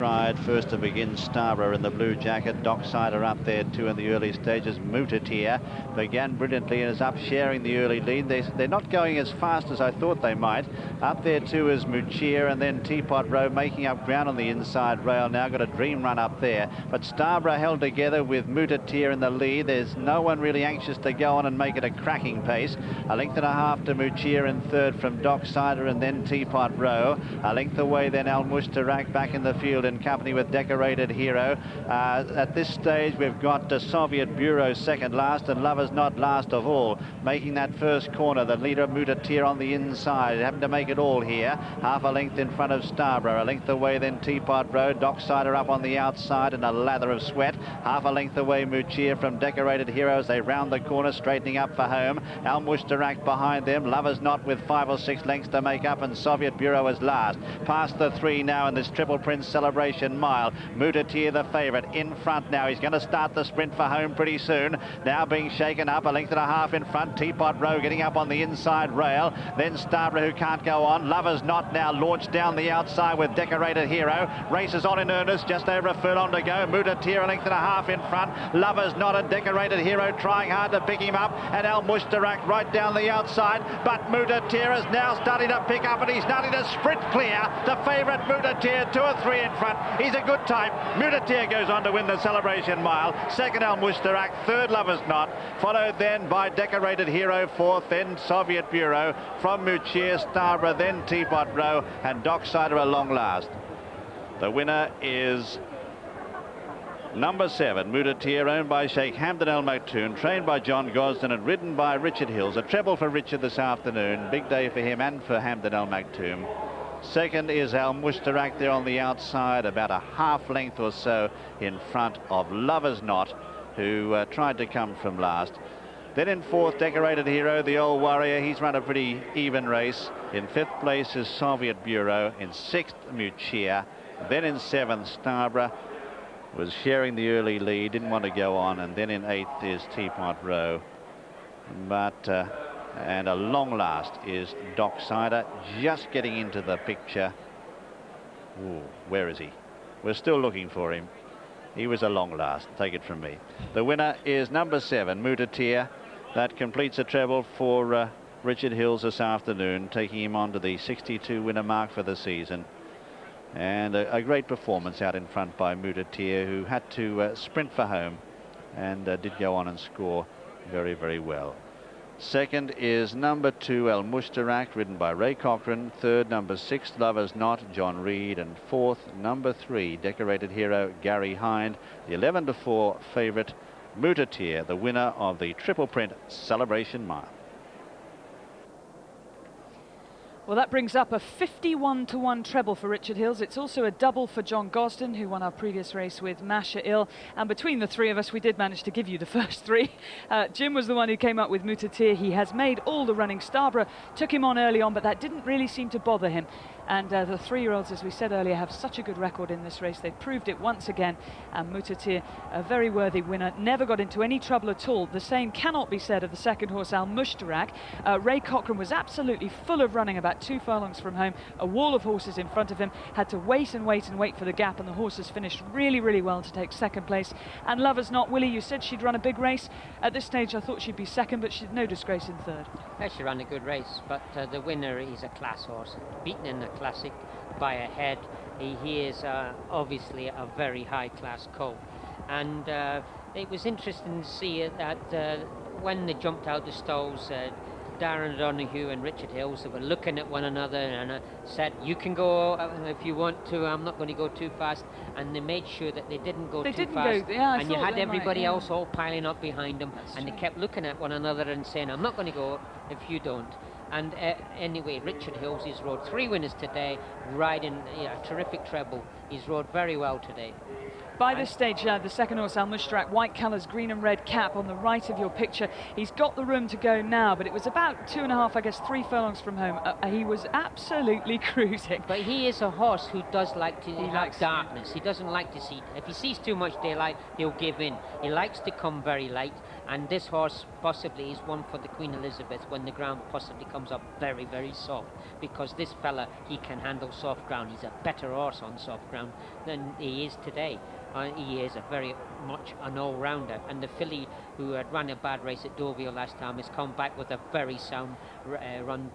Tried first to begin. Starborough in the blue jacket. Dockside are up there too in the early stages. Muhtathir began brilliantly and is up sharing the early lead. They're not going as fast as I thought they might. Up there too is Muhtathir, and then Teapot Row making up ground on the inside rail. Now got a dream run up there. But Starborough held together with Muhtathir in the lead. There's no one really anxious to go on and make it a cracking pace. A length and a half to Muhtathir in third from Docksider, and then Teapot Row. A length away then Almushtarak back in the field in company with Decorated Hero. At this stage we've got Soviet Bureau second last and Lovers Not last of all. Making that first corner, the leader Muhtathir on the inside, having to make it all here. Half a length in front of Starborough. A length away then Teapot Road. Docksider up on the outside and a lather of sweat. Half a length away Muhtathir from Decorated Hero as they round the corner, straightening up for home. Almushtarak behind them. Lovers Not with 5 or 6 lengths to make up, and Soviet Bureau is last. Past the 3 now in this Tripleprint celebration mile. Muhtathir the favourite in front now. He's going to start the sprint for home pretty soon. Now being shaken up, a length and a half in front. Teapot Row getting up on the inside rail. Then Starborough, who can't go on. Lovers Not now launched down the outside with Decorated Hero. Races on in earnest, just over a furlong to go. Muhtathir a length and a half in front. Lovers Not and Decorated Hero trying hard to pick him up, and Almushtarak right down the outside. But Muhtathir is now starting to pick up, and he's starting to sprint clear. The favourite Muhtathir, 2 or 3 in front. He's a good time. Muhtathir goes on to win the celebration mile. Second Almushtarak, third Lovers Not, followed then by Decorated Hero, fourth, then Soviet Bureau. From Muhtathir, Starborough, then Teapot Row, and Docksider a long last. The winner is number 7, Muhtathir, owned by Sheikh Hamdan Al Maktoum, trained by John Gosden and ridden by Richard Hills. A treble for Richard this afternoon. Big day for him and for Hamdan Al Maktoum. Second is Almushtarak there on the outside, about a half length or so in front of Lovers Not, who tried to come from last. Then in fourth, Decorated Hero, the old warrior. He's run a pretty even race. In fifth place is Soviet Bureau. In sixth, Muhtathir. Then in seventh, Starborough was sharing the early lead, didn't want to go on. And then in eighth is Teapot Row. But and a long last is Docksider, just getting into the picture. Ooh, where is he? We're still looking for him. He was a long last, take it from me. The winner is number 7, Muhtathir. That completes a treble for Richard Hills this afternoon, taking him on to the 62 winner mark for the season. And a great performance out in front by Muhtathir, who had to sprint for home and did go on and score very, very well. Second is number 2, Almushtarak, ridden by Ray Cochrane. Third, number 6, Lovers Not, John Reed. And fourth, number 3, Decorated Hero, Gary Hind. The 11-4 favourite, Muhtathir, the winner of the Tripleprint Celebration Mile. Well, that brings up a 51-1 treble for Richard Hills. It's also a double for John Gosden, who won our previous race with Masha Ill. And between the 3 of us, we did manage to give you the first 3. Jim was the one who came up with Muhtathir. He has made all the running. Starborough took him on early on, but that didn't really seem to bother him. And the 3-year-olds, as we said earlier, have such a good record in this race. They've proved it once again. And Muhtathir, a very worthy winner, never got into any trouble at all. The same cannot be said of the second horse, Almushtarak. Ray Cochrane was absolutely full of running about 2 furlongs from home. A wall of horses in front of him. Had to wait and wait and wait for the gap, and the horses finished really, really well to take second place. And Lovers Not, Willie, you said she'd run a big race. At this stage, I thought she'd be second, but she'd no disgrace in third. Yeah, she ran a good race, but the winner is a class horse, beaten in the Classic by a head. He is obviously a very high-class colt, and it was interesting to see that when they jumped out the stalls, Darren Donahue and Richard Hills, they were looking at one another and said, you can go if you want to, I'm not going to go too fast, and they made sure that they didn't go too fast. Yeah, and you had everybody else all piling up behind them. That's and true. They kept looking at one another and saying, I'm not going to go if you don't. And anyway, Richard Hills, he's rode 3 winners today, riding a terrific treble. He's rode very well today. By this stage, the second horse, Almushtarak, white colours, green and red cap on the right of your picture. He's got the room to go now, but it was about 2.5, I guess, 3 furlongs from home. He was absolutely cruising. But he is a horse who does like to likes darkness. He doesn't like to see. If he sees too much daylight, he'll give in. He likes to come very light, and this horse possibly is one for the Queen Elizabeth when the ground possibly comes up very, very soft, because this fella, he can handle soft ground. He's a better horse on soft ground. round than he is today. He is a very much an all-rounder, and the filly who had run a bad race at Deauville last time has come back with a very sound run